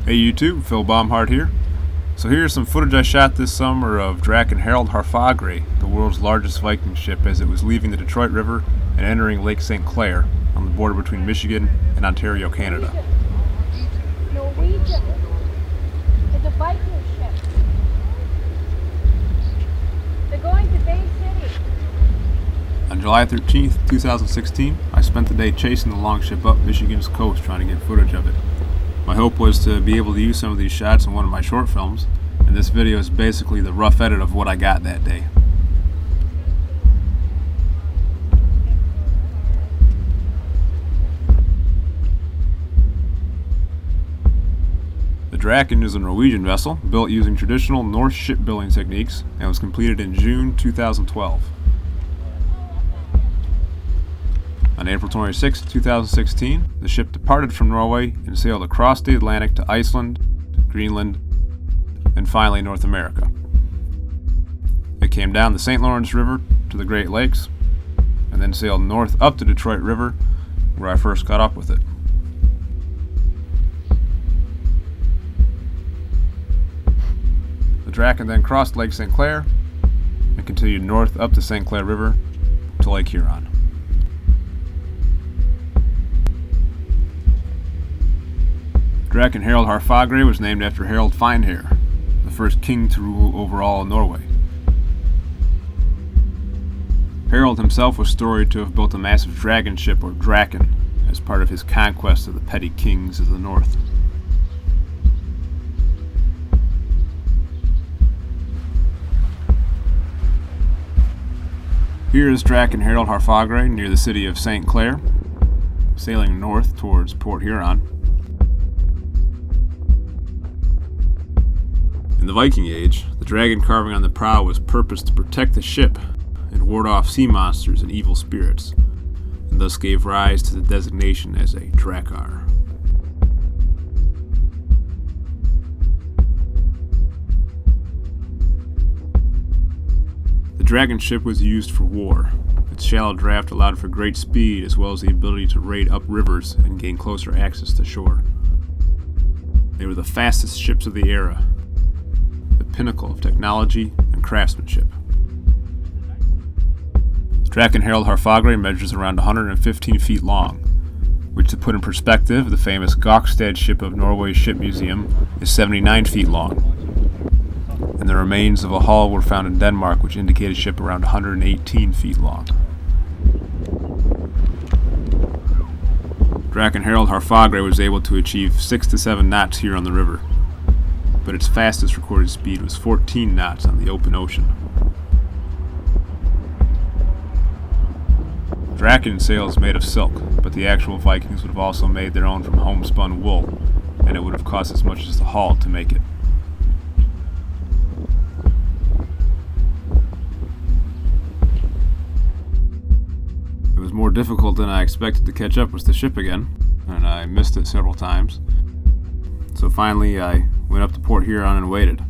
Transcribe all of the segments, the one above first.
Hey YouTube, Phil Baumhart here. So here's some footage I shot this summer of Draken Harald Harfagre, the world's largest Viking ship, as it was leaving the Detroit River and entering Lake St. Clair on the border between Michigan and Ontario, Canada. Norwegian. It's a Viking ship. They're going to Bay City. On July 13th, 2016, I spent the day chasing the Longship up Michigan's coast trying to get footage of it. My hope was to be able to use some of these shots in one of my short films, and this video is basically the rough edit of what I got that day. The Draken is a Norwegian vessel built using traditional Norse shipbuilding techniques and was completed in June 2012. On April 26, 2016, the ship departed from Norway and sailed across the Atlantic to Iceland, Greenland, and finally North America. It came down the St. Lawrence River to the Great Lakes, and then sailed north up the Detroit River, where I first caught up with it. The Draken then crossed Lake St. Clair and continued north up the St. Clair River to Lake Huron. Draken Harald Harfagre was named after Harald Finehair, the first king to rule over all of Norway. Harald himself was storied to have built a massive dragon ship, or Draken, as part of his conquest of the petty kings of the north. Here is Draken Harald Harfagre near the city of St. Clair, sailing north towards Port Huron. In the Viking Age, the dragon carving on the prow was purposed to protect the ship and ward off sea monsters and evil spirits, and thus gave rise to the designation as a Drakar. The dragon ship was used for war. Its shallow draft allowed for great speed as well as the ability to raid up rivers and gain closer access to shore. They were the fastest ships of the era, the pinnacle of technology and craftsmanship. Draken Harald Harfagre measures around 115 feet long, which, to put in perspective, the famous Gokstad ship of Norway's ship museum is 79 feet long, and the remains of a hull were found in Denmark, which indicate a ship around 118 feet long. Draken Harald Harfagre was able to achieve 6 to 7 knots here on the river, but its fastest recorded speed was 14 knots on the open ocean. Draken sail is made of silk, but the actual Vikings would have also made their own from homespun wool, and it would have cost as much as the hull to make it. It was more difficult than I expected to catch up with the ship again, and I missed it several times. So finally I went up to Port Huron and waited.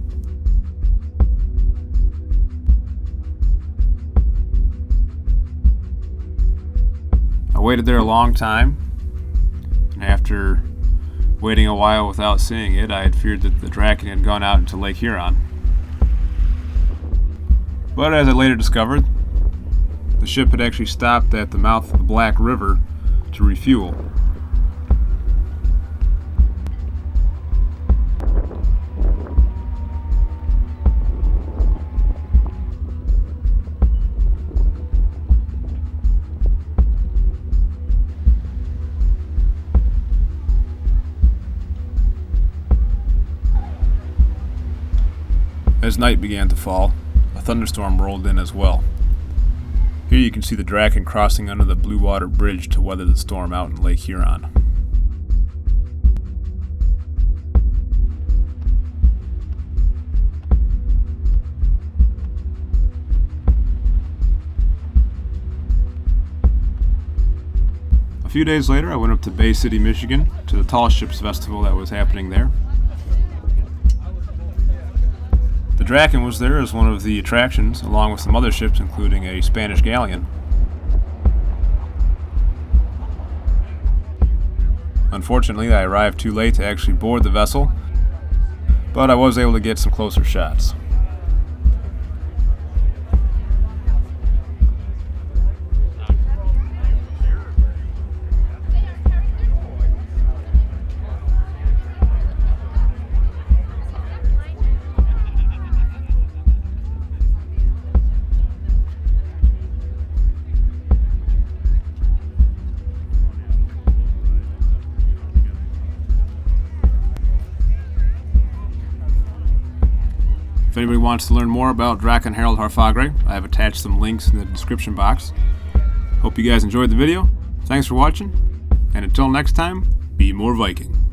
I waited there a long time, and after waiting a while without seeing it, I had feared that the Draken had gone out into Lake Huron. But as I later discovered, the ship had actually stopped at the mouth of the Black River to refuel. As night began to fall, a thunderstorm rolled in as well. Here you can see the Draken crossing under the Blue Water Bridge to weather the storm out in Lake Huron. A few days later, I went up to Bay City, Michigan, to the Tall Ships Festival that was happening there. The Draken was there as one of the attractions, along with some other ships, including a Spanish galleon. Unfortunately, I arrived too late to actually board the vessel, but I was able to get some closer shots. If anybody wants to learn more about Draken, Harald, Harfagre, I have attached some links in the description box. Hope you guys enjoyed the video. Thanks for watching, and until next time, be more Viking.